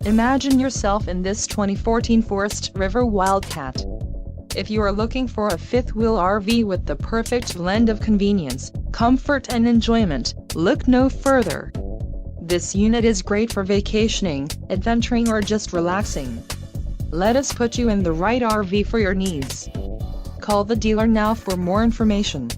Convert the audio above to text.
Imagine yourself in this 2014 Forest River Wildcat. If you are looking for a fifth-wheel RV with the perfect blend of convenience, comfort and enjoyment, look no further. This unit is great for vacationing, adventuring or just relaxing. Let us put you in the right RV for your needs. Call the dealer now for more information.